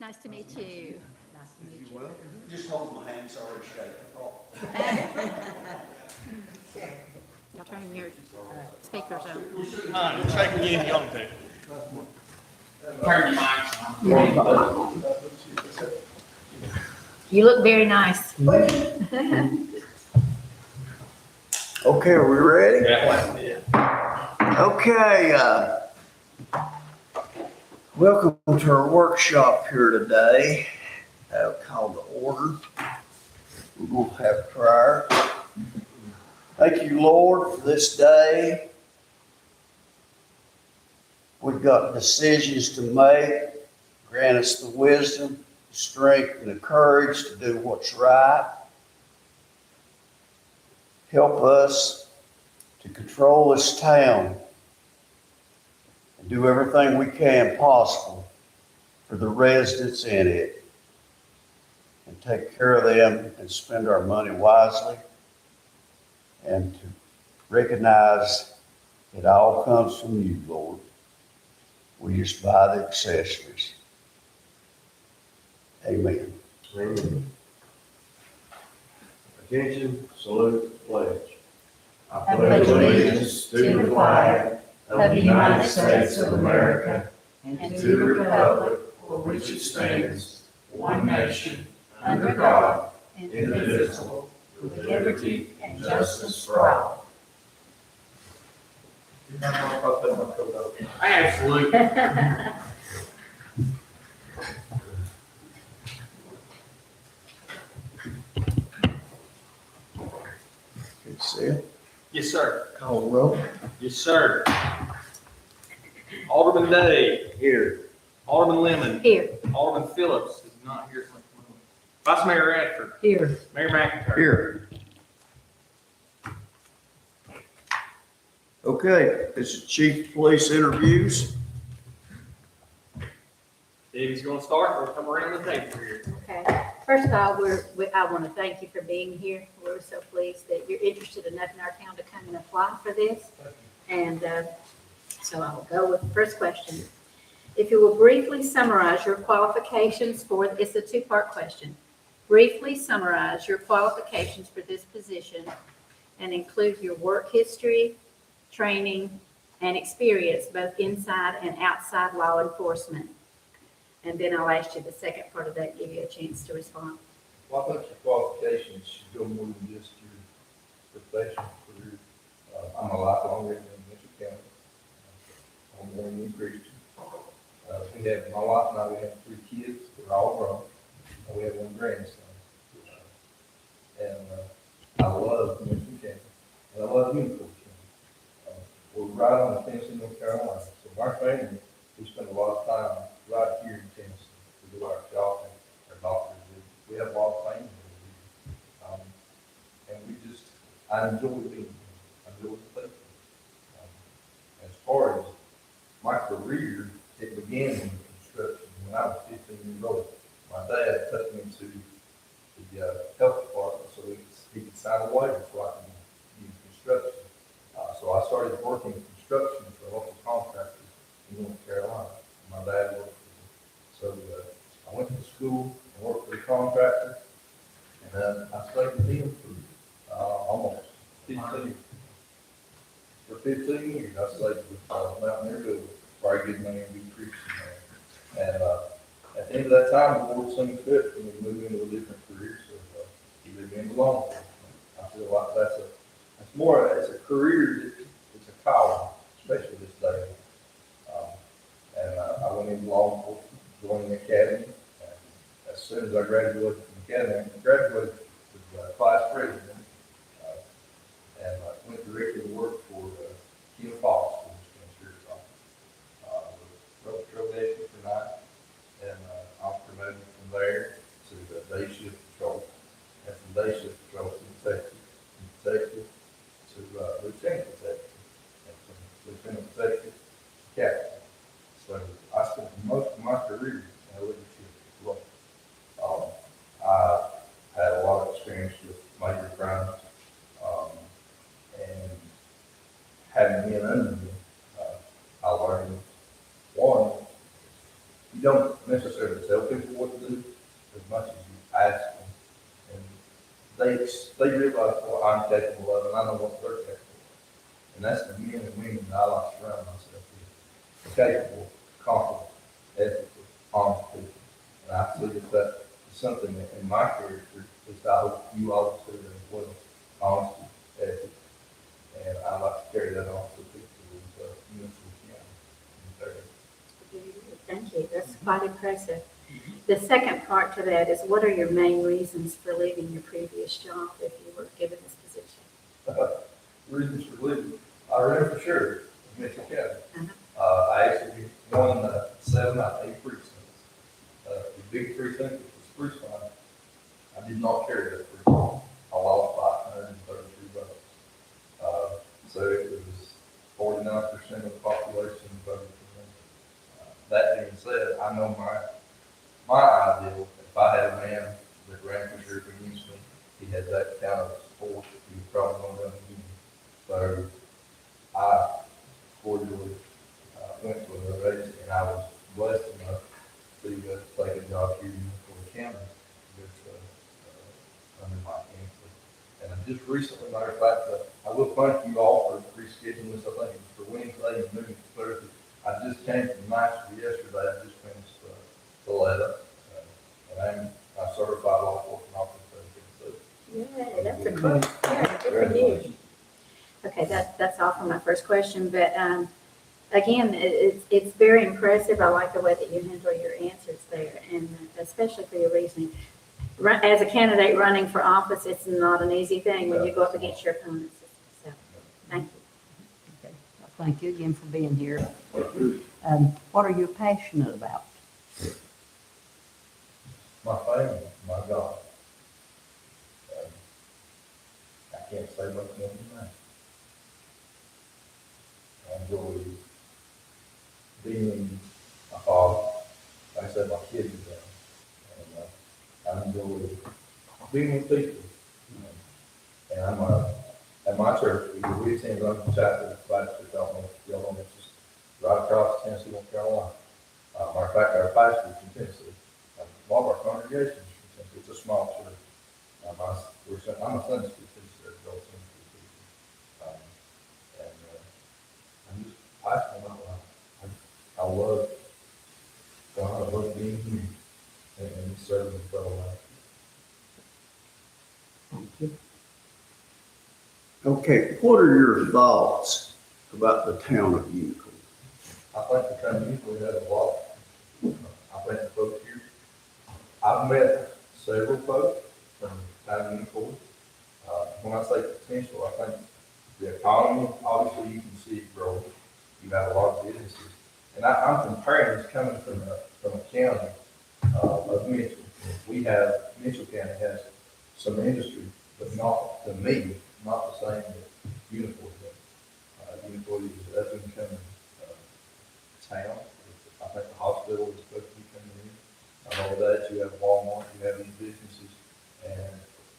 Nice to meet you. Nice to meet If you you. will, just hold my hand, sorry, shake. Oh. Y'all turn your speakers on. I'm shaking you and you on to. Turn your mics on. You look very nice. Okay, are we ready? Yeah. Okay, welcome to our workshop here today. Called to order. We're going to have prayer. Thank you, Lord, for this day. We've got decisions to make. Grant us the wisdom, the strength, and the courage to do what's right. Help us to control this town and do everything we can possible for the residents in it, and take care of them and spend our money wisely, and to recognize it all comes from you, Lord. We just buy the accessories. Amen. Amen. Attention, salute, pledge. I pledge allegiance to the flag of the United States of America and to the republic for which it stands, one nation, under God, indivisible, with liberty and justice for all. Absolutely. Good to see you. Yes, sir. Call the roll. Yes, sir. Alderman Day. Here. Alderman Lemon. Here. Alderman Phillips is not here. Vice Mayor Radford. Here. Mayor McIntyre. Here. Okay, this is Chief of Police interviews. Davey's gonna start. We'll come around the table here. Okay. First of all, I want to thank you for being here. We're so pleased that you're interested enough in our town to come and apply for this. And so I'll go with the first question. If you will briefly summarize your qualifications for, it's a two-part question. Briefly summarize your qualifications for this position and include your work history, training, and experience, both inside and outside law enforcement. And then I'll ask you the second part of that, give you a chance to respond. Well, I think your qualifications should go more than just your professional career. I'm a lifelong resident of Mitchell County. I'm born in Christian. We have, my wife and I, we have 3 kids. They're all grown. And we have 1 grandson. And I love Mitchell County. And I love Unicoi County. We're right on the Tennessee, North Carolina. So our family, we spend a lot of time right here in Tennessee. We do our shopping, our doctors. We have a lot of family here. And we just, I enjoy being here. I enjoy the place. As far as my career, it began in construction when I was 15 years old. My dad took me to the health department so he could sign a waiver so I could use construction. So I started working in construction for local contractors in North Carolina. My dad worked for them. So I went to school and worked for the contractor, and then I stayed with him for almost 15 years. For 15 years, I stayed with Mountaineer Building, where I get money and be preaching there. And at the end of that time, the Lord seemed fit for me to move into a different career. So he led me into law enforcement. I feel like that's more, it's a career, it's a calling, especially this day. And I went into law enforcement, joined the academy. And as soon as I graduated from the academy, I graduated with vice president. And I went directly to work for Kim Fox, who's in the sheriff's office. Wrote probation for night, and I was promoted from there to the day shift patrol, and from day shift patrol to detective, to lieutenant detective, and from lieutenant detective to captain. So I spent most of my career in a leadership role. I had a lot of experience with major crimes, and having been under me, I learned, one, you don't necessarily tell people they realize what I'm capable of, and I know what they're capable of. And that's the men and women that I like to surround myself with. Capable, confident, ethical, honest people. And I see that is something that in my character is I hope you all see that as well. Honesty, ethics. And I like to carry that on to people with Unicoi County. Thank you. That's quite impressive. The second part to that is, what are your main reasons for leaving your previous job if you were given this position? Reasons for leaving. I ran for sure in Mitchell County. Uh-huh. I actually won 7 out of 8 precincts. The big precinct was Spruce Line. I did not carry that precinct. I lost by 133 votes. So it was 49% of the population voted for me. That being said, I know my ideal, if I had a man that ran for sheriff against me, he had that kind of support, he was probably going to run again. So I cordially went to another agency, and I was blessed enough to take a job here in the county with under my influence. And I just recently, matter of fact, I will thank you all for rescheduling this. I think it was for Wednesday and moving to Thursday. I just came from Nashville yesterday. I just finished the letter. And I'm a certified law enforcement officer. Yeah, that's a good, yeah, good for you. Okay, that's all for my first question, but, again, it's very impressive. I like the way that you handle your answers there, and especially for your reasoning. As a candidate running for office, it's not an easy thing when you go up against your opponents. So, thank you. Okay. Well, thank you again for being here. What are you passionate about? My family, my God. I can't say much more than that. I enjoy being a father. Like I said, my kids are there. And I enjoy being with people. And I'm at my church, we attend London Chapel, Baptist, I don't know if y'all know, it's just right across Tennessee, North Carolina. Matter of fact, our pastor is from Tennessee. A lot of our congregations is from Tennessee. It's a small church. I'm a Sunday school teacher, adult Sunday school teacher. I'm just passionate about life. I love God, I love being here and serving the fellow life. Thank you. Okay, what are your thoughts about the town of Unicoi? I think the town of Unicoi has a lot. I think the folks here, I've met several folks from the town of Unicoi. When I say potential, I think the economy, obviously you can see it growing. You have a lot of businesses. And I'm comparing this coming from a county of Mitchell. Mitchell County has some industry, but not, to me, not the same that Unicoi does. Unicoi is up and coming town. I think the hospital is supposed to be coming in. I know that you have Walmart, you have these businesses, and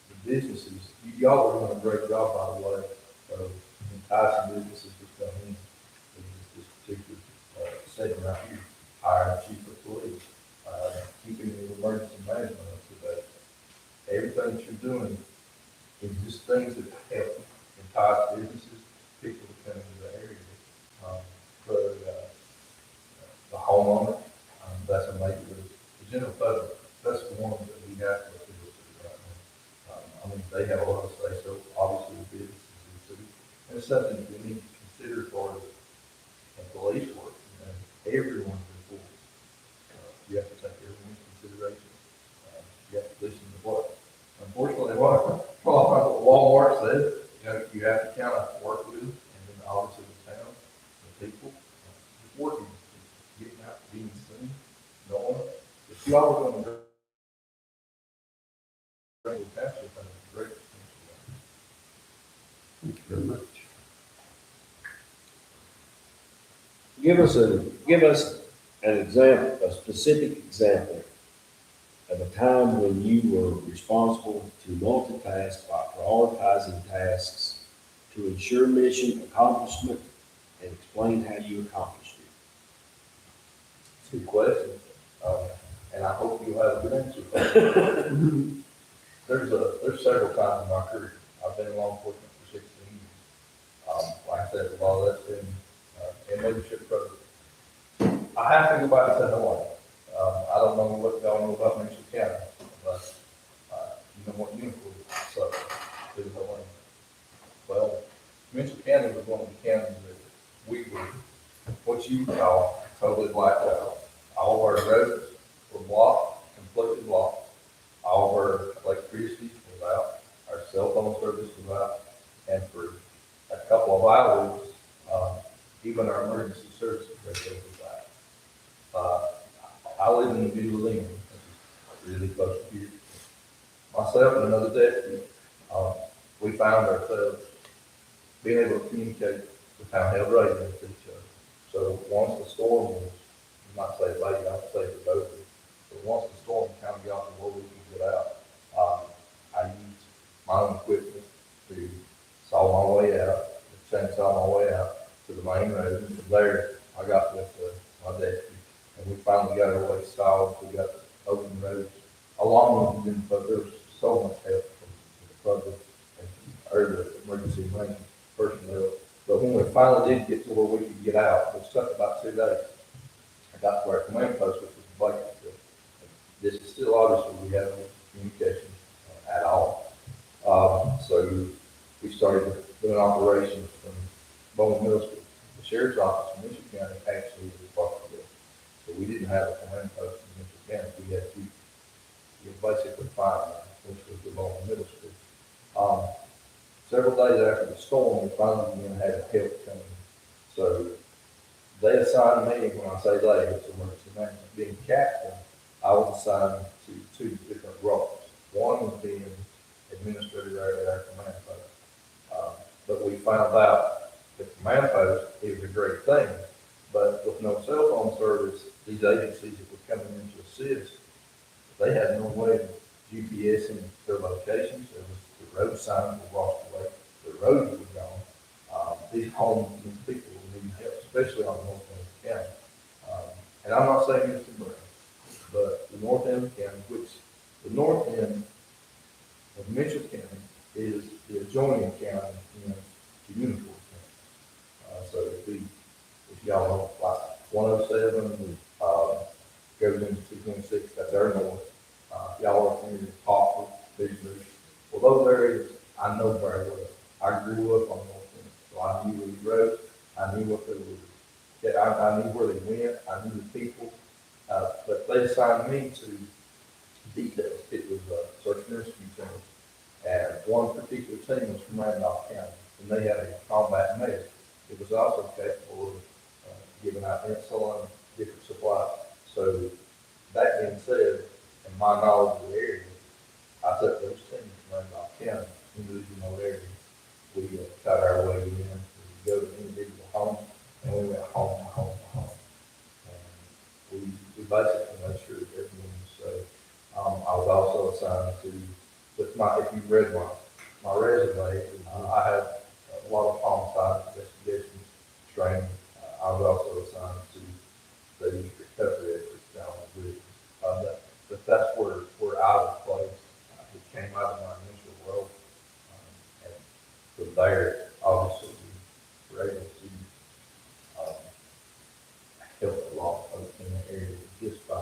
the businesses, y'all are doing a great job, by the way, of enticing businesses to come in. This particular segment right here, hiring chief of police, keeping the emergency management up to date. Everything that you're doing is just things that help entice businesses, people to come into the area. The homeowner, that's a major, the general public, that's the one that we have to appeal to right now. I mean, they have a lot of say, so obviously the businesses in the city. And it's something that we need to consider for the police work. Everyone's important. You have to take everyone into consideration. You have to listen to what, unfortunately, what Walmart says, you have to kind of work with them, and then obviously the town, the people, just working, getting out, being seen, knowing. If you all are going to bring the pastor, that's great. Thank you very much. Give us an example, a specific example of a time when you were responsible to multitask by prioritizing tasks to ensure mission accomplishment and explain how you accomplished it. Good question, and I hope you'll have a good answer for it. there's several times in my career, I've been in law enforcement for 16 years. Like I said, a lot of that's been, in leadership programs. I have to go back to Hawaii. I don't know what y'all know about Mitchell County, but, you know what Unicoi is, so, to Hawaii. Well, Mitchell County was one of the counties that we were, what you would call totally blacked out. All of our roads were blocked, completely blocked. All of our electricity was out, our cell phone service was out, and for a couple of hours, even our emergency services radio was out. I live in the middle of Lynn, which is really close to here. Myself and another deputy, we found ourselves being able to communicate with handheld radio with each other. So once the storm was, I'm not saying late, I'll say it was over, but once the storm kind of got to where we could get out, I used my own equipment to saw my way out, to chainsaw my way out to the main road. And from there, I got with my deputy, and we finally got our way solved. We got open roads along with them, but there was so much help from the public and the emergency main personnel. But when we finally did get to where we could get out, it took about 2 days. I got to our command post, which was vacant. This is still obviously we have no communication at all. So we started doing operations from Bowman Middle School. The sheriff's office in Mitchell County actually was part of this. So we didn't have a command post in Mitchell County. We had to basically find one, which was the Bowman Middle School. Several days after the storm, we finally began to have help coming. So they assigned me, when I say they, it's emergency management, being captain, I was assigned to 2 different roles. One was being administrator there at our command post. But we found out the command post is a great thing, but with no cell phone service, these agencies that were coming in to assist, they had no way of GPSing their locations. There was, the road signs were washed away, the roads were gone. These homes, these people need help, especially on the north end of the county. And I'm not saying it's too much, but the north end of the county, which the north end of Mitchell County is the adjoining county, to Unicoi County. So if y'all know, like 107 goes into 226, that's our north. Y'all are familiar with Hopper, Bigler. Well, those areas I know very well. I grew up on North End, so I knew these roads. I knew what they were. I knew where they went. I knew the people. But they assigned me to details. It was a search and rescue team, and one particular team was from Randolph County, and they had a combat medic. It was also capable of giving out insulin, different supplies. So that being said, in my knowledge of the area, I took those teams from Randolph County into the remote area. We cut our way in, we go to individual homes, and we went home to home to home. And we basically made sure that everyone was safe. I was also assigned to, with my, if you read my resume, I had a lot of homicide investigation training. I was also assigned to the recovery efforts down the bridge. But that's where I was placed. It came out of my initial role. And from there, obviously, we were able to help a lot of folks in the area just by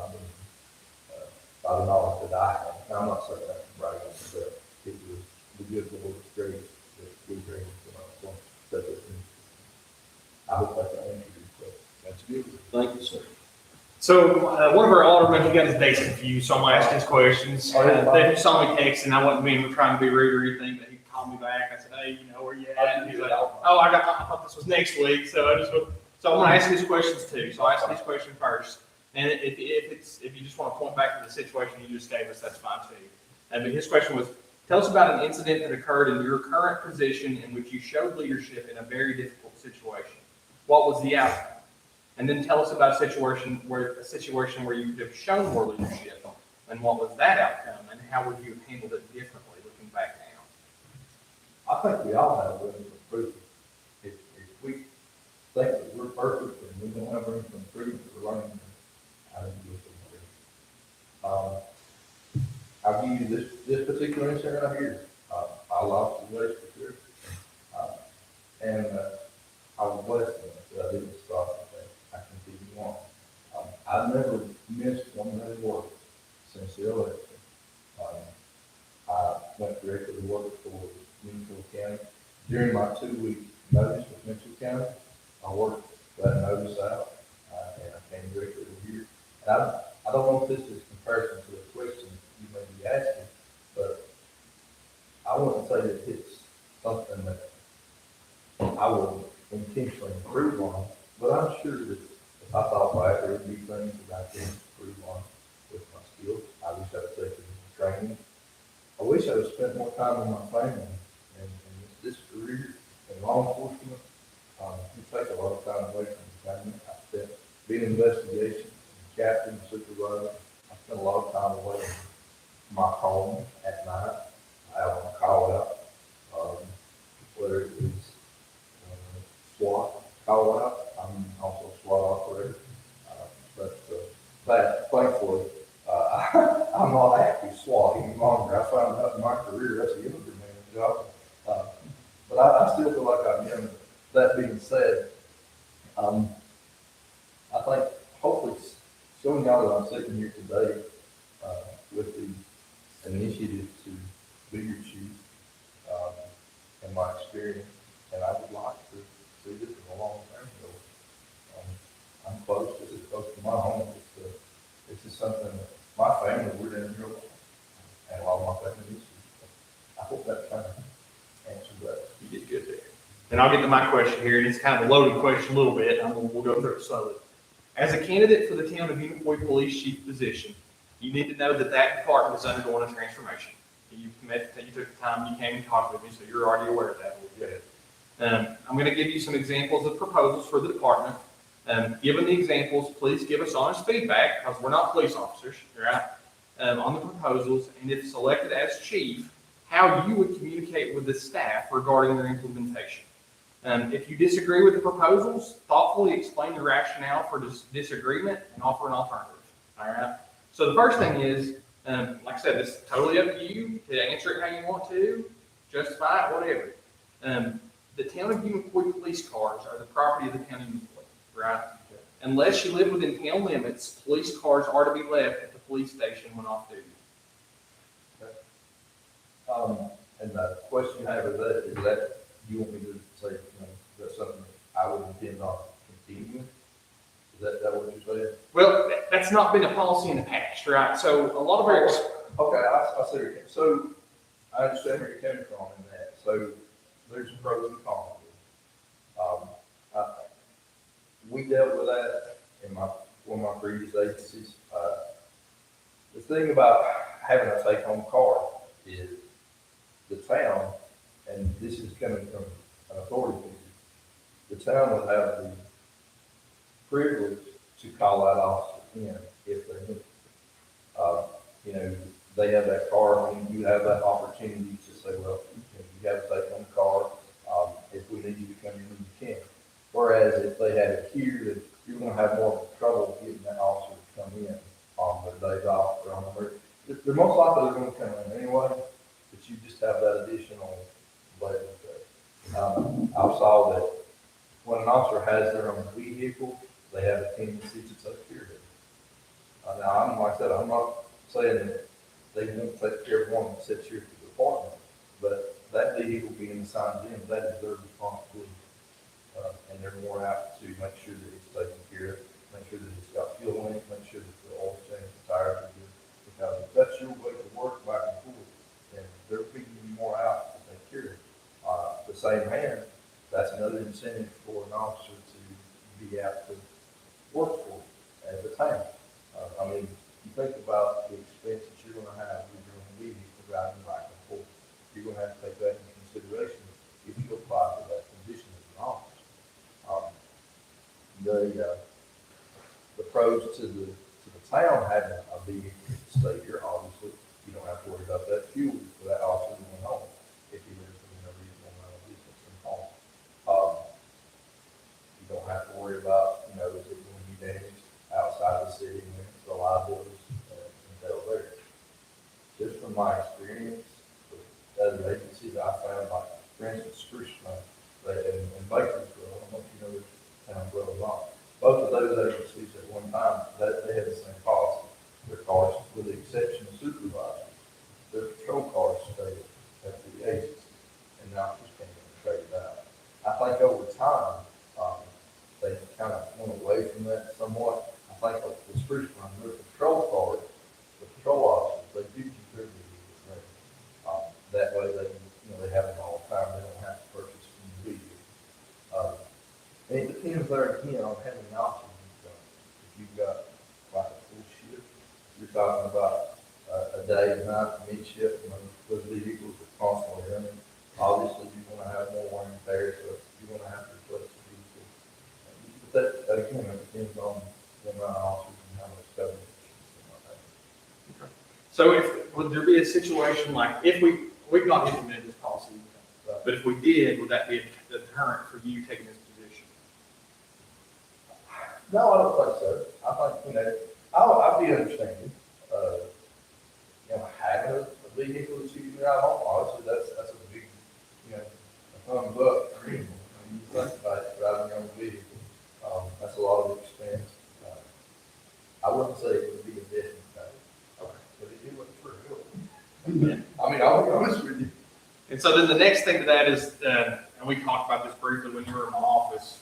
by the knowledge that I had. And I'm not saying that to brag on myself. It was the good Lord's grace that we bring to my son. Such as me. I hope that's an answer to your question. That's good. Thank you, sir. So, one of our aldermen, he got his dates confused, so I'm gonna ask his questions. They saw me texting, I wasn't being, trying to be rude or anything, but he called me back, I said, hey, where you at? And he's like, oh, I thought this was next week, so I'm gonna ask these questions too, so I'll ask these questions first. And if you just wanna point back to the situation you just gave us, that's fine too. But his question was, tell us about an incident that occurred in your current position in which you showed leadership in a very difficult situation. What was the outcome? And then tell us about a situation where you could have shown more leadership, and what was that outcome, and how would you have handled it differently looking back now? I think we all have room for improvement. If we think that we're perfect and we don't have room for improvement for learning, I think we'll do. I'll give you this particular insurance out here. I lost the race for sure. And I was blessed enough that I didn't stop at that. I continued on. I've never missed one day of work since the election. I went directly to work for Unicoi County. During my 2-week notice with Mitchell County, I worked that notice out, and I came directly to here. And I don't know if this is comparison to the question you may be asking, but I wouldn't say that it's something that I would intentionally improve on, but I'm sure that if I thought back, there would be things that I could improve on with my skills. I wish I'd taken training. I wish I'd have spent more time with my family and this career in law enforcement. It takes a lot of time away from the family. I spent being in investigation, captain, supervisor. I spent a lot of time away from my home at night. I have on call out, whether it was SWAT call out. I'm also a SWAT operator. But thankfully, I'm not active SWAT any longer. I found out in my career that's a younger man's job. But I still feel like I'm young. That being said, I think hopefully showing y'all that I'm sitting here today with the initiative to be your chief and my experience, and I would like to see this in a long term. So I'm close. This is close to my home. This is something that my family, we're in here, and a lot of my family issues. I hope that kind of answers that. You did good there. And I'll get to my question here, and it's kind of a loaded question a little bit. We'll go through it slowly. As a candidate for the town of Unicoi Police Chief position, you need to know that that department is undergoing a transformation. You took the time, you came and talked with me, so you're already aware of that. I'm going to give you some examples of proposals for the department. Given the examples, please give us honest feedback, because we're not police officers, right? On the proposals, and if selected as chief, how you would communicate with the staff regarding their implementation. If you disagree with the proposals, thoughtfully explain the rationale for disagreement and offer an alternative. All right. So the first thing is, like I said, this is totally up to you to answer it how you want to, justify it, whatever. The town of Unicoi police cars are the property of the county of Unicoi, right? Unless you live within town limits, police cars are to be left at the police station when off duty. And the question you have is that you want me to say, that's something that I would intend on continuing? Is that what you're saying? Well, that's not been a policy in the past, right? So a lot of our, Okay, I see where you're, so I understand where you're coming from in that. So there's some pros and cons. We dealt with that in one of my previous agencies. The thing about having a take-home car is the town, and this is coming from an authority figure, the town would have the privilege to call that officer in if they need. They have that car, and you have that opportunity to say, well, you have to take on the car. If we need you to come in, you can. Whereas if they had it here, that you're going to have more trouble getting that officer to come in on their days off or on the they're most likely going to come in anyway, but you just have that additional layer. I saw that when an officer has their own vehicle, they have a tendency to take care of it. Now, like I said, I'm not saying that they won't take care of one that sits here at the department, but that vehicle being assigned to them, that is their responsibility. And they're more apt to make sure that it's taken care of, make sure that it's got fuel in it, make sure that the oil change, the tires are good. Because if that's your way to work back and forth, then they're picking you more out to take care of it. The same hand, that's another incentive for an officer to be apt to work for as a town. You think about the expense that you're going to have with your own vehicle driving back and forth. You're going to have to take that into consideration if you apply for that position as an officer. The pros to the town having a vehicle to stay here, obviously, you don't have to worry about that fuel for that officer going home if he lives within a reasonable amount of distance from home. You don't have to worry about, is it going to be damaged outside the city limits, the liabilities entailed there. Just from my experience, for instance, Spruce Run, and Bakersville, I don't know if you know this town well or not. Both of those agencies at one time, they had the same policy. Their cars, with the exception of supervisors, their patrol cars stayed at the agency, and now just came in and traded out. I think over time, they kind of went away from that somewhat. I think like the Spruce Run, their patrol cars, the patrol officers, they do contribute to this. That way they have them all the time, they don't have to purchase from the vehicle. And it depends there again on how many options you've got. If you've got like a full shift, you're talking about a day and night mid-shift, and those vehicles are constantly running. Obviously, you're gonna have more wear and tear, so you're gonna have to replace the vehicle. But that again, it depends on the amount of officers and how much coverage. So would there be a situation like, if we've not implemented this policy, but if we did, would that be a deterrent for you taking this position? No, I don't think so. I think, I'd be understanding, having a vehicle that you can drive home, obviously, that's a big, a thumbs up for anyone. When you think about it, driving your own vehicle, that's a lot of expense. I wouldn't say it would be a definite thing, but it wouldn't for real. I mean, I'll be honest with you. And so then the next thing to that is, and we talked about this briefly when you were in my office,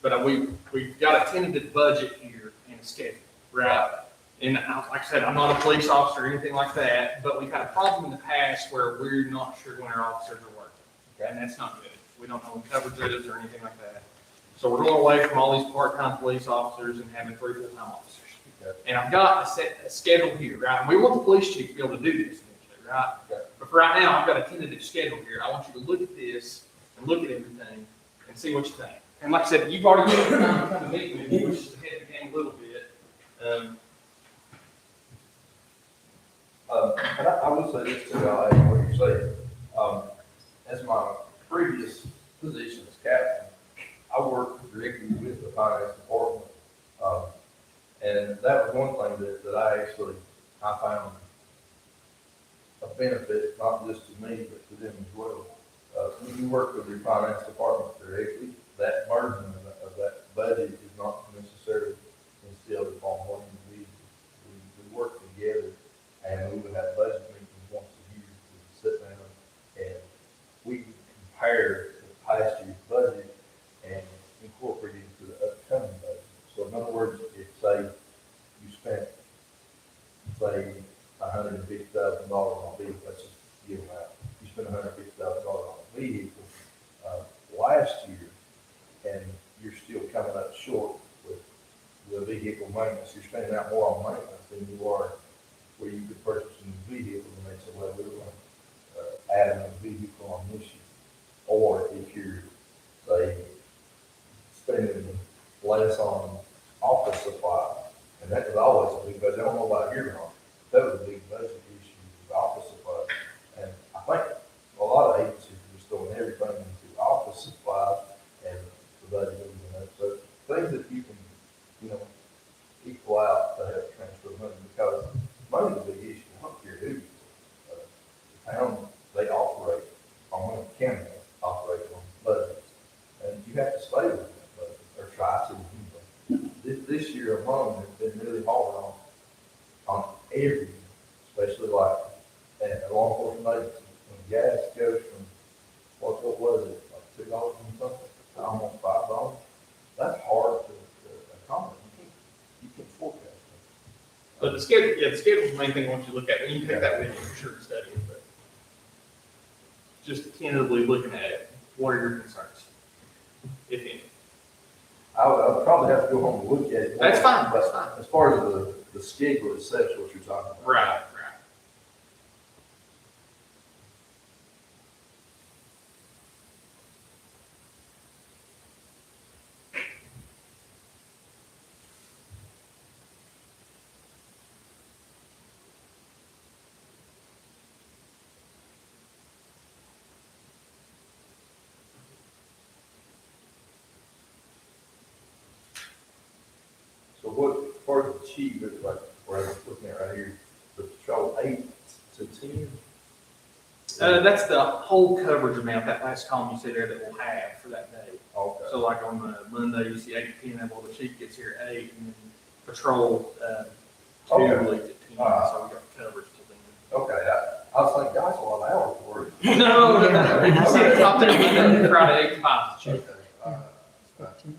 but we've got a tentative budget here and a schedule, right? And like I said, I'm not a police officer or anything like that, but we've had a problem in the past where we're not sure when our officers are working. And that's not good. We don't know when coverage is or anything like that. So we're going away from all these part-time police officers and having 3 full-time officers. And I've got a schedule here, right? And we want the police chief to be able to do this eventually, right? But for right now, I've got a tentative schedule here. I want you to look at this and look at everything and see what you think. And like I said, you've already had time to come to meet with me, which is ahead of the game a little bit. And I would say this to y'all, what you're saying. As my previous position as captain, I worked directly with the finance department. And that was one thing that I found a benefit, not just to me, but to them as well. When you work with your finance department directly, that burden of that budget is not necessarily instilled upon one individual. We work together, and we would have budget meetings once a year. We would sit down and we could compare the past year's budget and incorporate it into the upcoming budget. So in other words, if say you spent, say, $150,000 on a vehicle, let's just give them out. You spent $150,000 on a vehicle last year, and you're still coming up short with the vehicle maintenance. You're spending out more on maintenance than you are where you could purchase a new vehicle, and they say, well, we're going to add a vehicle on this year. Or if you're, say, spending less on office supplies, and that was always a big budget. I don't know about here now. That was a big budget issue with office supplies. And I think a lot of agencies are just throwing everything into office supplies, and the budget moving up. So things that you can, equal out to help transfer money, because money is a big issue. I don't care who. The town, they operate on one county, operate on budgets. And you have to stay with that budget, or try to anyway. This year alone has been really hard on everything, especially like at a law enforcement agency. When gas goes from, what was it, like $2 and something, to almost $5, that's hard to accommodate. You can't forecast that. But the schedule's the main thing I want you to look at. And you can take that with you for sure to study it, but just tentatively looking at it, what are your concerns, if any? I would probably have to go home and look at it. That's fine, But that's fine. as far as the schedule itself, is what you're talking about. Right. So what part of the chief, like where I'm looking at right here, the patrol 8 to 10? That's the whole coverage amount, that last column you see there that we'll have for that day. Okay. So like on Monday, you see 8 to 10, well, the chief gets here at 8, and then patrol, 2 Okay. leaves at 10, so we got coverage till then. Okay, I was thinking, guys, well, an hour for it. No, you see it top there, Monday, Friday, 8 to 5, chief. Okay, all right, that's fine.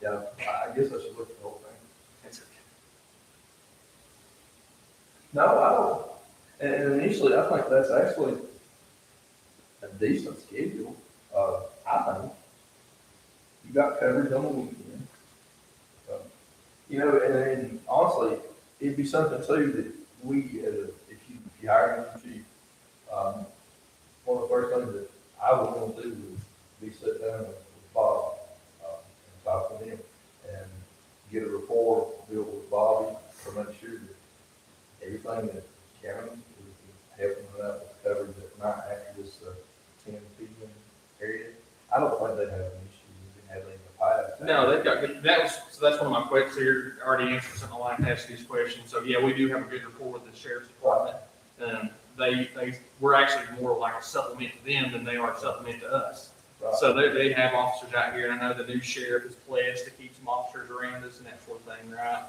Yeah, I guess I should look at the whole thing. That's okay. No, I don't, and initially, I think that's actually a decent schedule, I think. You got coverage on the weekend. You know, and honestly, it'd be something too that we, if you hire a new chief, one of the first things that I would want to do would be sit down with Bob, and talk with him, and get a rapport, build with Bobby, to make sure that everything that county is helping them out with coverage at night after this, 10 p.m. area. I don't think they have an issue with having the past. No, they've got good, so that's one of my questions, so you're already answering something I like to ask these questions. So yeah, we do have a good rapport with the sheriff's department. We're actually more like a supplement to them than they are a supplement to us. Right. So they have officers out here, and I know the new sheriff is pledged to keep some officers around us and that sort of thing, right?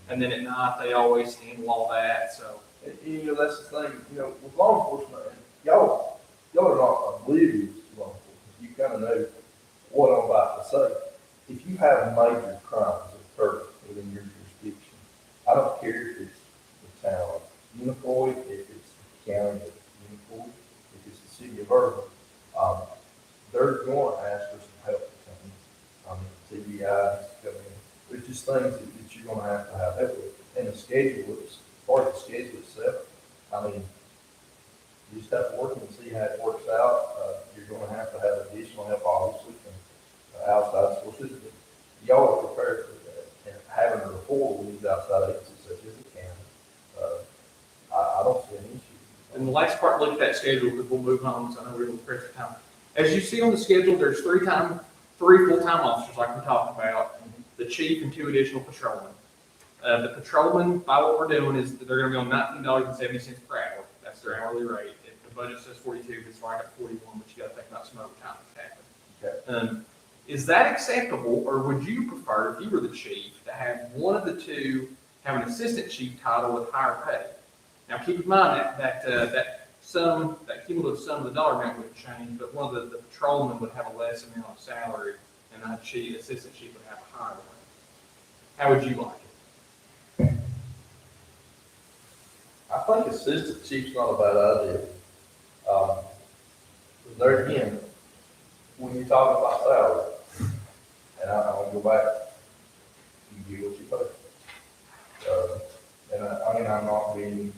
And then at night, they always handle all that, so. And, you know, that's the thing, you know, with law enforcement, y'all are not oblivious to law enforcement. You kind of know what I'm about to say. If you have major crimes occur within your jurisdiction, I don't care if it's the town of Unicoi, if it's the county of Unicoi, if it's the city of Irving, they're going to ask for some help. TBIs come in. There's just things that you're going to have help with. And the schedule, as far as the schedule itself, I mean, you just have to work and see how it works out. You're going to have additional help, obviously, from outside sources. But y'all are prepared for that. And having a rapport with these outside agencies such as the county, I don't see an issue. And the last part, look at that schedule, because we'll move on, so I know we're going to press for time. As you see on the schedule, there's 3 full-time officers like we talked about, the chief and 2 additional patrolmen. The patrolmen, by what we're doing, is that they're gonna be on $19.70 per hour. That's their hourly rate. If the budget says 42, it's right at 41, but you gotta think about some overtime that's happening. Is that acceptable, or would you prefer, if you were the chief, to have one of the 2 have an assistant chief title with higher pay? Now, keep in mind that cumulative sum of the dollar amount would change, but one of the patrolmen would have a less amount of salary, and the assistant chief would have a higher one. How would you like it? I think assistant chief's not a bad idea. There again, when you're talking about salary, and I'll go back, you get what you pay. And I mean, I'm not being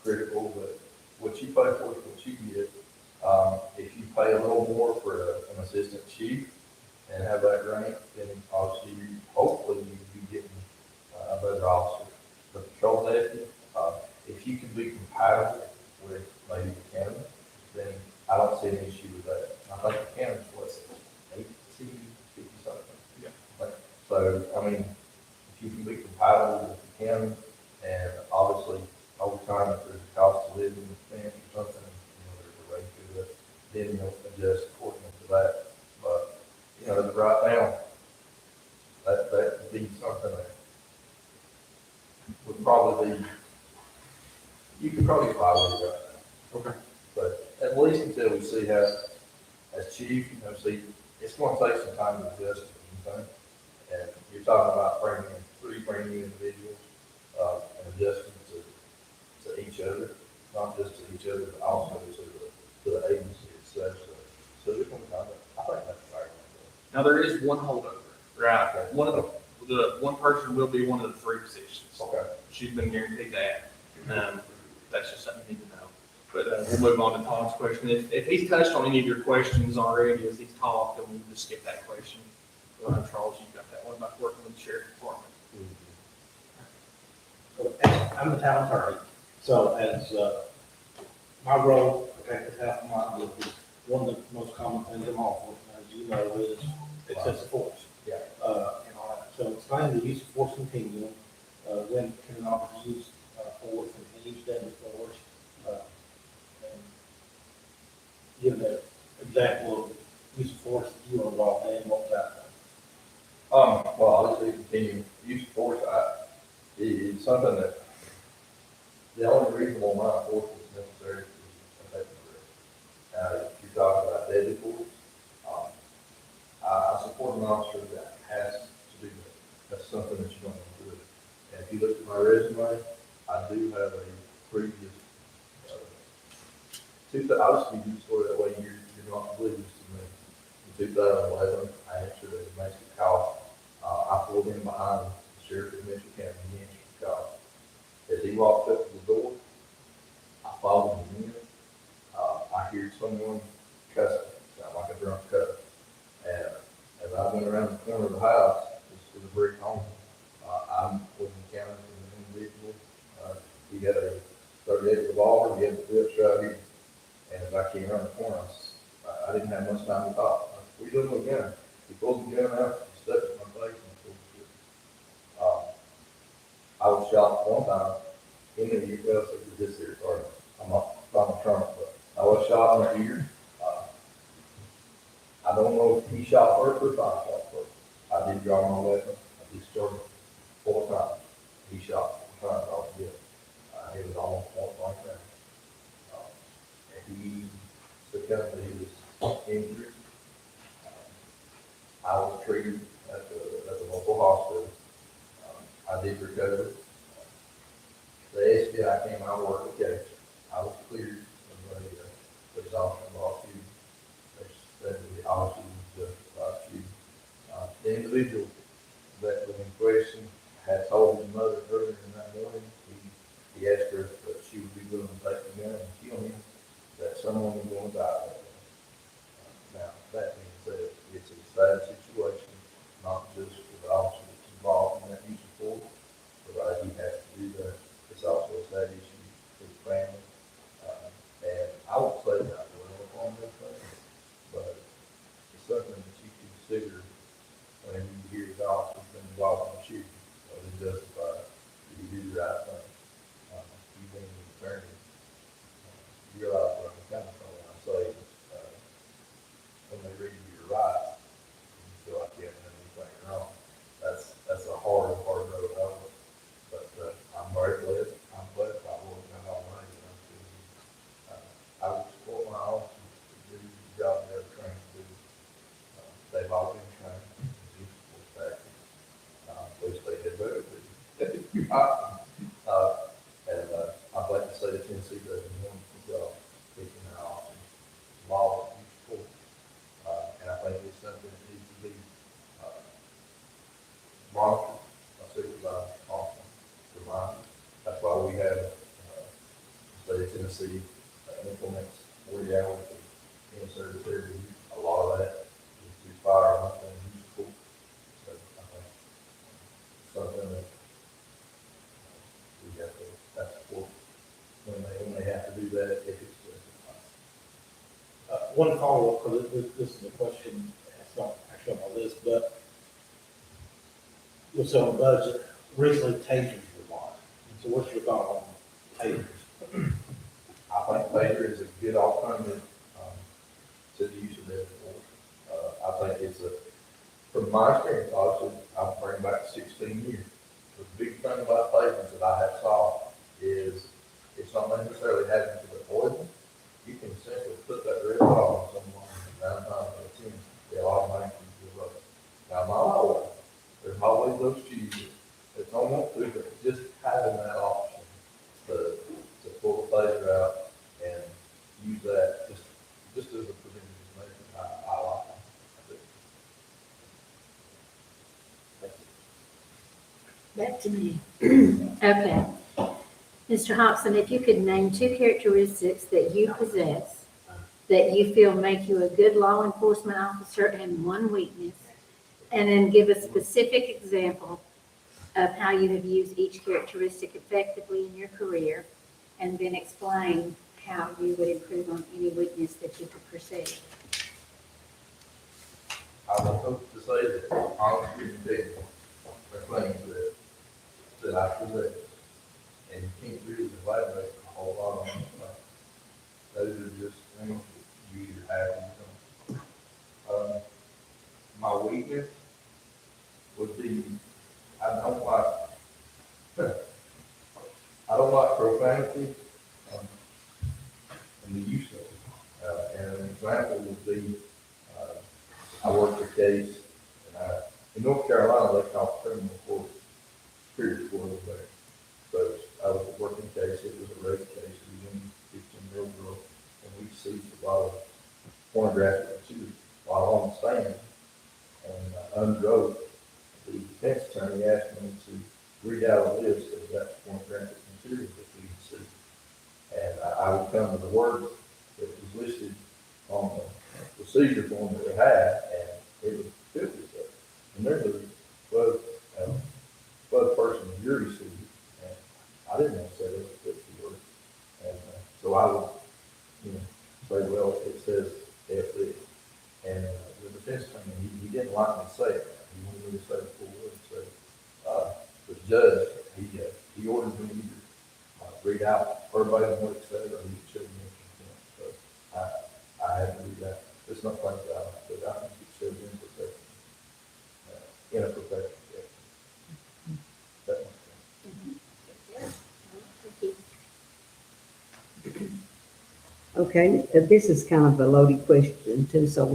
critical, but what you pay for is what you get. If you pay a little more for an assistant chief and have that rank, then obviously, hopefully, you'd be getting a better officer. The patrol deputy, if you can be compatible with maybe the county, then I don't see an issue with that. I think the county's what, 50 something? Yeah. So, I mean, if you can be compatible with the county, and obviously, over time, if there's a cost of living expense or something, you know, there's a rate to it, then you'll adjust according to that. But, you know, right now, that would be something that would probably be, you could probably follow it right now. Okay. But at least until we see how, as chief, you know, see, it's going to take some time to adjust to anything. And you're talking about bringing in 3 brand new individuals, and adjusting to each other, not just to each other, but also to the agency itself. So it's going to come, I think that's fair. Now, there is one holdover, right? One of the one person will be one of the 3 positions. Okay. She's been guaranteed that. That's just something you need to know. But we'll move on to Todd's question. If he's touched on any of your questions already as he's talked, then we'll just skip that question. Charles, you got that one about working with the sheriff's department. I'm the town attorney, so as, my role, protect the town of Monmouth, is one of the most common things in law enforcement, as you know, is excessive force. Yeah. And all that. So explain the use of force continuum, when can an officer use, force and can use deadly force, and example of use of force that you were involved in, what was that? Well, obviously, continue, use of force, it's something that, the only reasonable amount of force that's necessary is effective arrest. Now, if you're talking about deadly force, I support an officer that has to do that. That's something that you don't want to do. And if you look at my resume, I do have a previous, I'll just give you the story, that way you're not oblivious to me. In 2011, I answered a domestic call. I pulled in behind the sheriff of Mitchell County, he answered the call. As he walked up to the door, I followed him in. I heard someone cussing, sound like a drunk cuss. And as I went around the corner of the house, this was a brick home. I was encountering an individual. He had a 38 revolver, he had the clips right here. And as I came around the corner, I didn't have much time to talk. What are you doing with the gun? He pulled the gun out, he stuck it in my face, and pulled the trigger. I was shot one time in the ear. Well, so this here, sorry, I'm not Donald Trump, but I was shot in the ear. I don't know if he shot first or if I shot first. I did draw my weapon. I discharged it 4 times. He shot 4 times altogether. It was almost point blank range. And he succumbed to his injury. I was treated at the local hospital. I did recover. The SBI came out of work with case. I was cleared of the police officer lost you. They said the officer was justified shooting. The individual that was in question had told his mother earlier in that morning, he asked her if she would be willing to take the gun and kill him, that someone was going to die that day. Now, that being said, it's a sad situation, not just for the officer that's involved in that use of force, but he has to do that. It's also a sad issue for the family. And I won't say that I will on this thing, but it's something that you consider when you hear the officer's been involved in a shooting, or is justified, that you do the right thing. You being an attorney, you realize what I'm kind of saying when I say, when they read your rights, you feel like you haven't done anything wrong. That's a hard road over. But I'm very blessed. I'm blessed by what God Almighty. I would support my officers to do the job they're trained to do. They've all been trained to use force tactics. Which they did better than. And I'd like to say that Tennessee does a wonderful job teaching our officers law and use of force. And I think it's something that needs to be monitored. I supervise often, reminded. That's why we have the state of Tennessee implements 40 hours of in-service every year. A lot of that is to firearms and use of force. So I think it's something that we have to support when they have to do that if it's justified. One follow-up, because this is a question, it's not actually on my list, but what's on the budget, recently tasers were bought. So what's your thought on tasers? I think Baker is a good alternative to the use of deadly force. I think it's from my experience, obviously, I'm bringing back 16 years. The big thing about tasers that I have saw is it's not necessarily having to deploy them. You can simply put that red dot on someone and 9 times out of 10, they'll automatically give up. Now, my always, there's always those cheaters that don't want to, but just having that option to pull the taser out and use that just as a preventative measure, I like it. Back to me. Okay. Mr. Hobson, if you could name 2 characteristics that you possess that you feel make you a good law enforcement officer and 1 weakness, and then give a specific example of how you have used each characteristic effectively in your career, and then explain how you would improve on any weakness that you could perceive. I would hope to say that honesty and integrity are things that I possess, and you can't really elaborate a whole lot on them. Those are just things that you either have or you don't. my weakness would be, I don't like, I don't like profanity, um, and the use of it. And an example would be, I worked a case, in North Carolina, they call criminal court, period court over there. So I was working a case, it was a rape case, it was a 15-year-old girl, and we seized a lot of pornographic material while on the stand. And under oath, the defense attorney asked me to read out a list of that pornographic material that we had seen. And I would come to the word that was listed on the procedure form that we had, and it was 50 stuff. And there was 12 person jury seat, and I didn't want to say there was 50 words. And so I would, say, well, it says FD. And the defense attorney, he didn't like me to say it. He wanted me to say the full word. So the judge, he ordered me to read out verbatim what it said, or he would show me contempt. So I had to read that. It's not like that, but I think it shows imperfection, in a professional way. That makes sense. Okay, this is kind of a loaded question too, so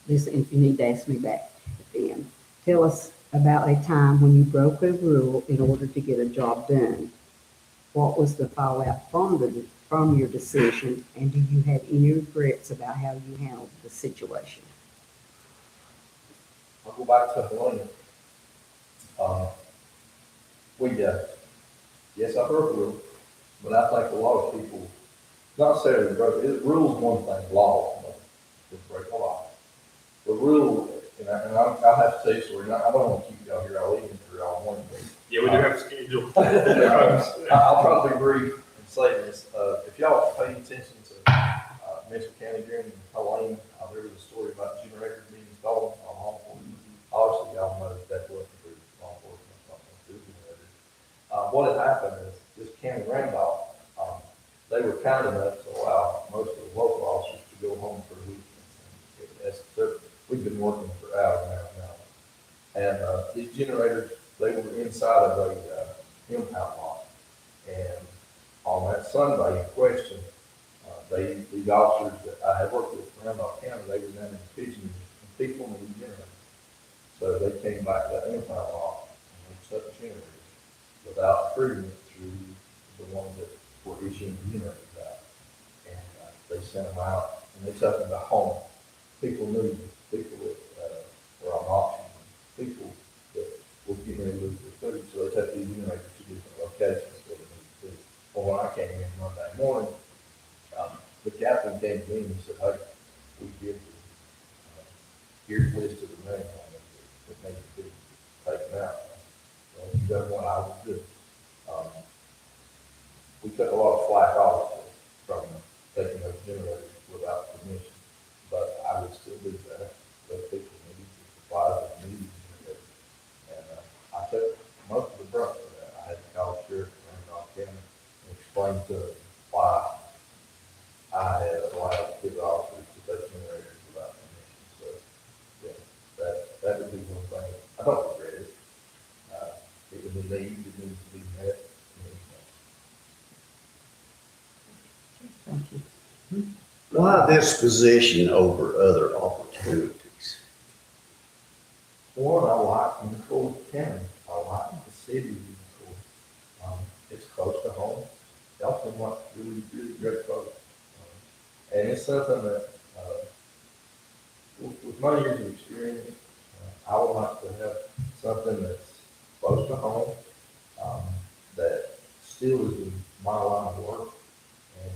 listen, if you need to ask me back at the end. Tell us about a time when you broke a rule in order to get a job done. What was the fallout from your decision, and do you have any regrets about how you handled the situation? I'll go back to Helena. Yes, I broke a rule, but I think a lot of people, not necessarily broke it. Rules one thing, law is break a law. The rule, I'll have to tell you a story. I don't want to keep y'all here all evening for y'all morning. Yeah, we do have a schedule. I'll try to be brief and say this. If y'all pay attention to Mitchell County during Helene, there was a story about generators being installed on law enforcement. Obviously, y'all know that wasn't through law enforcement, something through generators. What had happened is this County Randolph, they were kind enough to allow most of the local officers to go home for a week. We've been working for hours now. And these generators, they were inside of a impound lot. And on that Sunday in question, these officers that I had worked with around Randolph County, they were down in Pigeon, and people needed generators. So they came back to that impound lot and they shut the generators without approving it through the ones that were issuing the generators out. And they sent them out and they took them to home. People knew, people that were on auction, people that were getting ready to lose their food, so they took these generators to different locations where they needed to be. Well, when I came in Monday morning, the captain came to me and he said, hey, we give you, here's a list of the names on it that need to be taken out. Well, you done what I was doing. We took a lot of flack off from taking those generators without permission, but I would still do that. Those people needed the supplies that needed generators. And I took most of the brunt for that. I had to call the sheriff in Randolph County and explain to them why I had allowed the officers to take generators without permission. So, yeah, that would be one thing. I don't regret it. It was a need, it needs to be met. Thank you. Why this position over other opportunities? One, I like Unicoi County. I like the city of Unicoi. It's close to home. Y'all seem like really, really great folks. And it's something that, with my years of experience, I would like to have something that's close to home, that still is in my line of work. And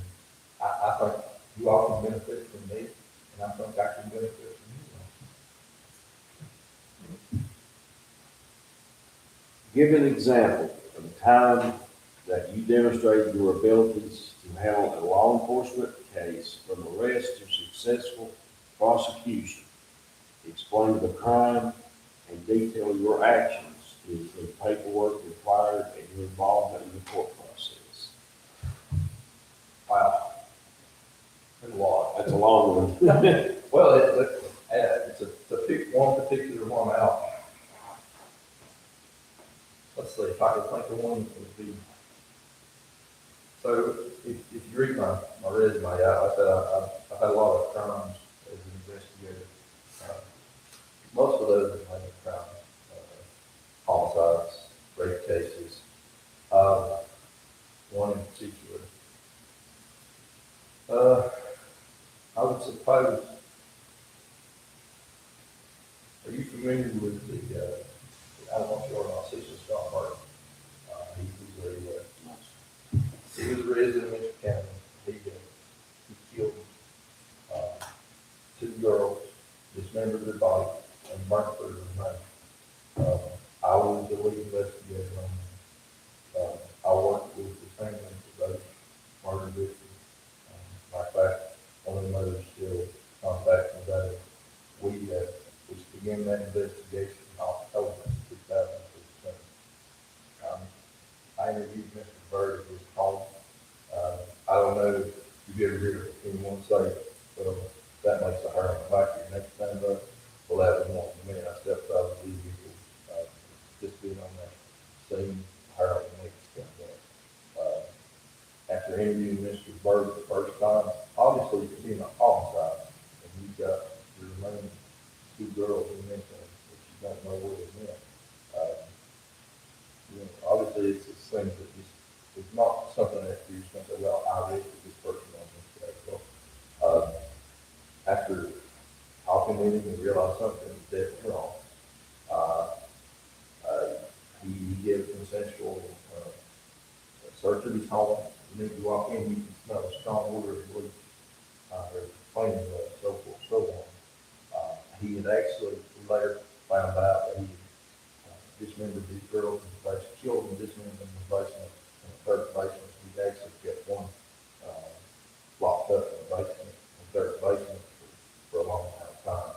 I think you all can benefit from me, and I think I can benefit from you. Give an example of a time that you demonstrated your abilities to handle a law enforcement case from arrest to successful prosecution. Explain the crime and detail your actions to include paperwork required and your involvement in the court process. Wow. That's a lot. That's a long one. Well, to pick one particular if I could think of one, it would be, so if you read my resume, I said I've had a lot of crimes as an investigator. Uh, Most of those are minor crimes, homicides, rape cases. One in particular. I would suppose, are you familiar with I don't know if you're not, Cecil Scott Martin? He was a resident of Mitchell County. He killed, two girls, dismembered their body, and burnt their remains. I was the lead investigator on that. I worked with the family of those murder victims. Matter of fact, one of the mothers still contacts me today. We began that investigation in October 2016. I interviewed Mr. Bird at his home. I don't know if you've ever heard anyone say, well, that makes a hair on the back of your neck stand up. Well, that was one. The minute I stepped out of the vehicle, just being on that scene, hair on the neck stand up. After interviewing Mr. Bird the first time, obviously it's being a homicide, and you've got the remaining two girls in this one, but you don't know where they went. Obviously it's a thing that just, it's not something that you're just going to say, well, I arrested this person on this day. Well, after talking with him and realized something was definitely wrong, he gave a consensual search of his home. You need to walk in, you can smell a strong odor of bleach, or cleaning blood, so forth, so on. He had actually later found out that he dismembered these girls in the basement, killed them, dismembered them in the basement, in the third basement. He actually kept one locked up in the basement, in the third basement for a long time.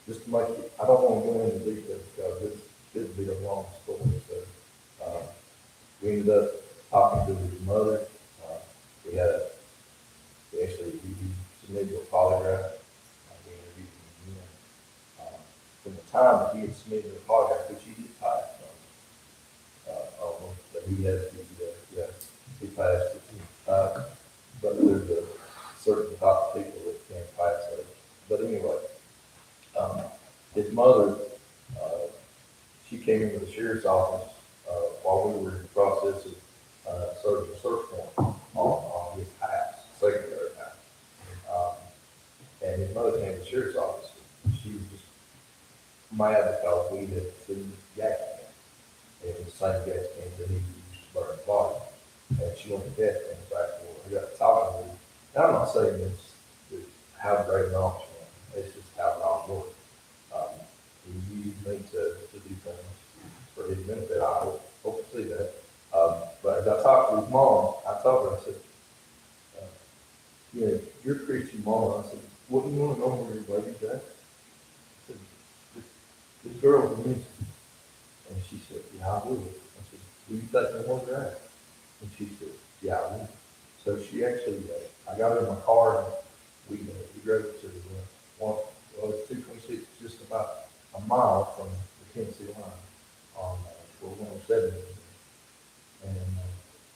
Just to make it, I don't want to go into details because this could be a long story. So we ended up talking to his mother. We actually submitted a polygraph. We interviewed him again. From the time that he had submitted a polygraph, which he did pass on, that he has he passed it. But there's a certain type of people that can't pass it. But anyway, his mother, she came into the sheriff's office while we were in the process of serving a search warrant on his house, secondary house. And his mother came to the sheriff's office. She was just mad because we had seen gas can. It was the same gas can that he used to burn the body. And she wanted the gas can back for her. We got talking with him. And I'm not saying this how great an officer was. It's just how it all works. He used me to do things for his benefit. I hope to see that. But as I talked to his mom, I told her, I said, you're a Christian mom. I said, wouldn't you want to know where your baby's at? I said, this girl's a missing. And she said, yeah, I would. I said, do you think I want her at? And she said, yeah, I would. So she actually, I got her in my car and we drove to it's 226, just about a mile from the Tennessee line on 107. And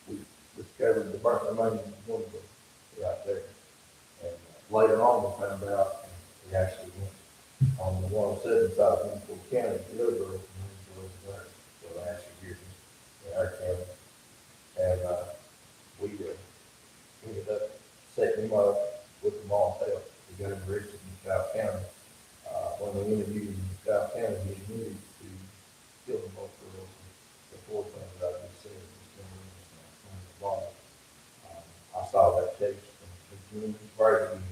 we discovered the burnt remains of one of them right there. And later on, we found out, and we actually went on the 107 side of Unicoi County, the other girl from Unicoi was there for the last few years in our county. And we ended up setting him up with the mom's help. We got him arrested in South County. When we interviewed him in South County, he admitted to killing both girls. The fourth thing that I just said was in the body. I saw that case from beginning to very beginning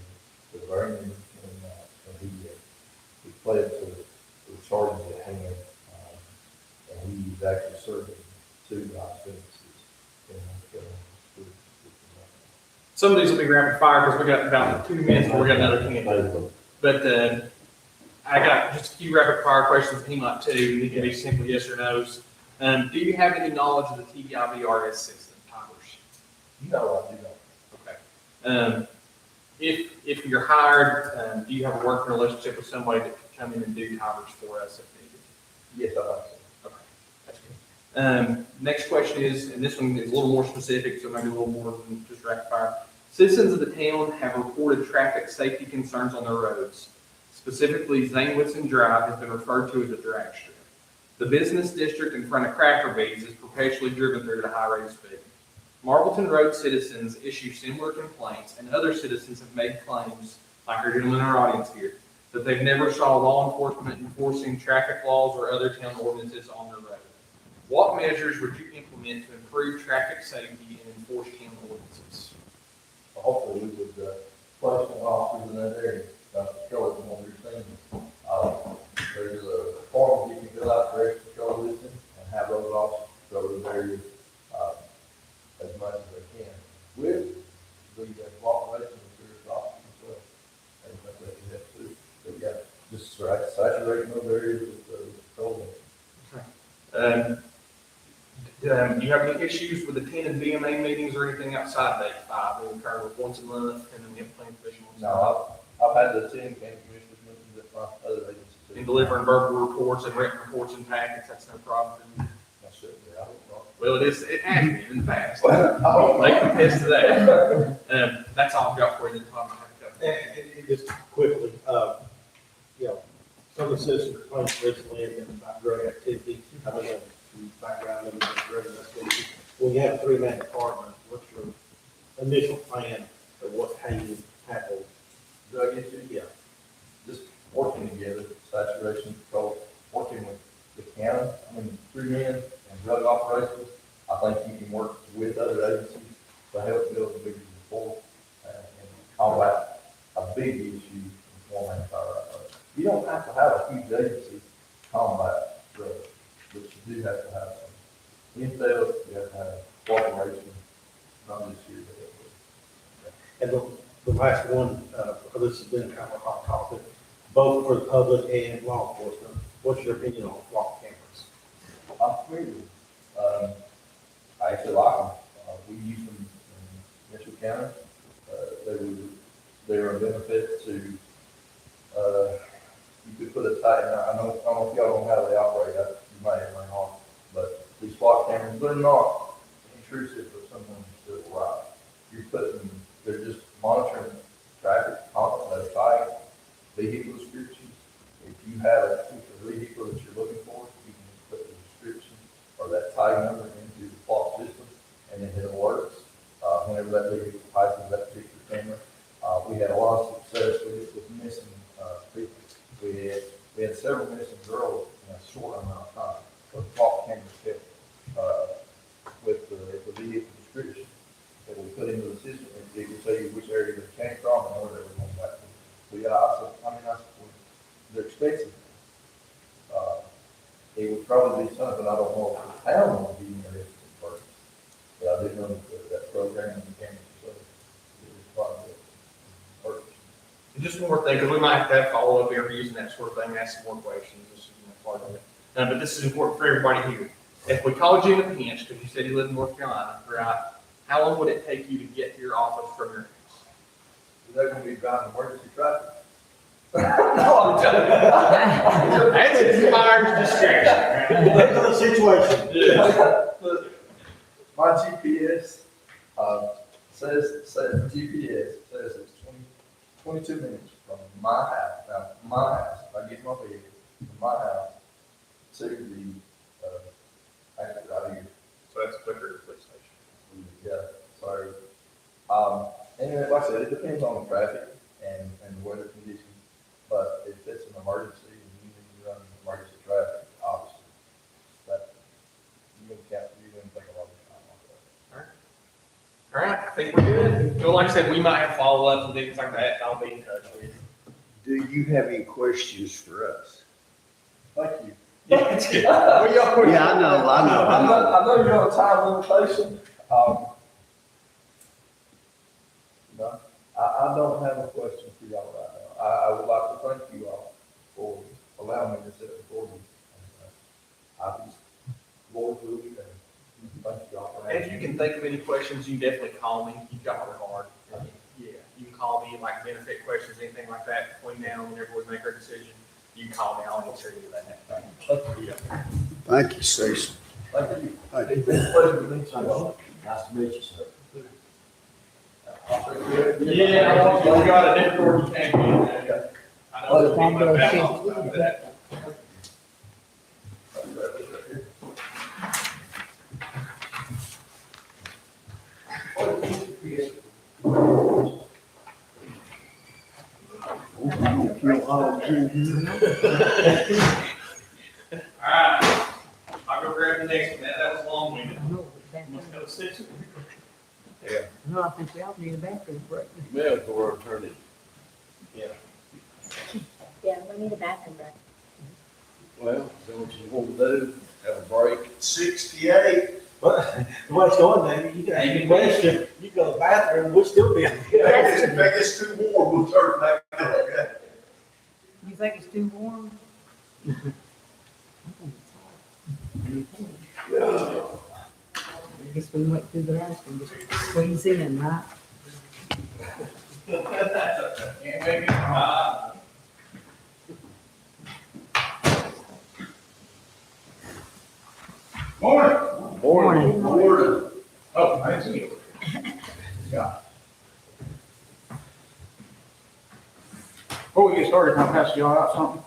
to the very end, and he pled to the charges at hand, and he was actually serving 2 life sentences in North Carolina. Some of these will be rapid fire because we got about 2 minutes before we got another candidate. But I got just a few rapid fire questions that he might too. They can be simply yes or no's. Do you have any knowledge of the TBIVRS system, timers? No, I do not. Okay. If you're hired, do you have a working relationship with somebody that can come in and do timers for us if needed? Yes, I think so. Okay, that's Next question is, and this one is a little more specific, so maybe a little more than just rapid fire. Citizens of the town have reported traffic safety concerns on their roads. Specifically, Zane Drive has been referred to as a drag strip. The business district in front of Cracker Bees is perpetually driven through at a high rate of speed. Marbleton Road citizens issue similar complaints, and other citizens have made claims, like our gentleman in our audience here, that they've never saw law enforcement enforcing traffic laws or other town ordinances on their road. What measures would you implement to improve traffic safety and enforce town ordinances? Hopefully, we would, place some officers in that area, patrol it from what we're saying. There's a form you can fill out for extra patrol listing and have those officers patrol those areas, as much as they can. With the cooperation of serious officers as well. And I think that helps too. But yeah, just saturating those areas with patrol. Do you have any issues with attending BMA meetings or anything outside of 8-5? They occur once a month, and then we have plan commission once a month. No, I've had to attend county commissioners meetings at my other agencies. too. And delivering verbal reports and written reports and packets, that's no problem. I should, yeah, I hope not. Well, it has been in the past. Oh, They can attest to that. That's all I've got for you. And just quickly, you know, some of the citizens complaints recently have been about drug activity. I don't know the background of the drug activity. When you have a three-man department, what's your initial plan of how you tackle? drug issue, Yeah. just working together, saturation control, working with the county, three men and drug operations. I think you can work with other agencies to help build a bigger rapport and combat a big issue in forming fire. You don't have to have a huge agency to combat drugs, but you do have to have some intel, you have to have cooperation, not just here, but And the last one, this has been kind of a hot topic, both for the public and law enforcement. What's your opinion on flock cameras? I'm familiar with them. I actually like them. We use them in Mitchell County. They're a benefit to, you could put a tag, I don't know if y'all know how they operate, you may or may not, but these flock cameras, they're not intrusive if someone's still alive. They're just monitoring traffic, constantly, tagging, vehicle descriptions. If you have a particular vehicle that you're looking for, you can put the description or that tag number into the flock system, and then it alerts, whenever that vehicle passes that particular camera. We had a lot of success with missing, people. We had several missing girls in a short amount of time. So the flock cameras helped, with the vehicle description that we put into the system, and it will tell you which area they came from and where they were going back to. So yeah, they're expensive. It would probably be something, I don't know if the town would be interested in first. But I did know that program in the county, so it was probably purchase. And just one more thing, because we might have to have follow-up interviews and that sort of thing, ask some more questions, this is part of it. But this is important for everybody here. If we called you in a pinch, because you said you live in North Carolina, right? How long would it take you to get to your office from your house? Is that gonna be driving emergency traffic? No, I'm joking. That's inspires discretion. Depends on the situation. My GPS, says GPS says it's 22 minutes from my house, if I get my vehicle, from my house to the, exit out here. So that's quicker to the police station. Yeah, so, and like I said, it depends on the traffic and the weather conditions, but if it's an emergency and you need to run emergency traffic, obviously, that, you're gonna take a lot of time on that. All right, I think we're good. So like I said, we might have follow-ups and things like that, I'll be in touch with you. Do you have any questions for us? Thank you. Yeah, it's good. Yeah, I know. I know you're on a time limitation. No, I don't have a question for y'all right now. I would like to thank you all for allowing me to sit before you. I just, Lord, will you, and thank you all for And if having you me. can think of any questions, you definitely call me. You've got my card. Yeah, you can call me, like benefit questions, anything like that, between now and whenever we make our decision. You can call me, I'll answer you that. Thank you. Thank you, Stacy. Thank you. Thank you. Pleasure to meet you. Nice to meet you, sir. Yeah, we got a different order champion. I know there's people that back off about that. Alright, I'll go grab the next one, that was long-winded. I know, but Must go sit. no, I think we all need a bathroom break. Mail for attorney. Yeah, we need a bathroom break. Well, is that what you want to do? Have a break? 68. But the way it's going, David, you can ask a question, you go to the bathroom, we'll still be. If it gets too warm, we'll turn it back on, okay? You think it's too warm? I guess we went through the last one, just squeeze in, right? Can't make it. Morning. Morning. Morning. Oh, I see you. Before we get started, can I pass y'all out something?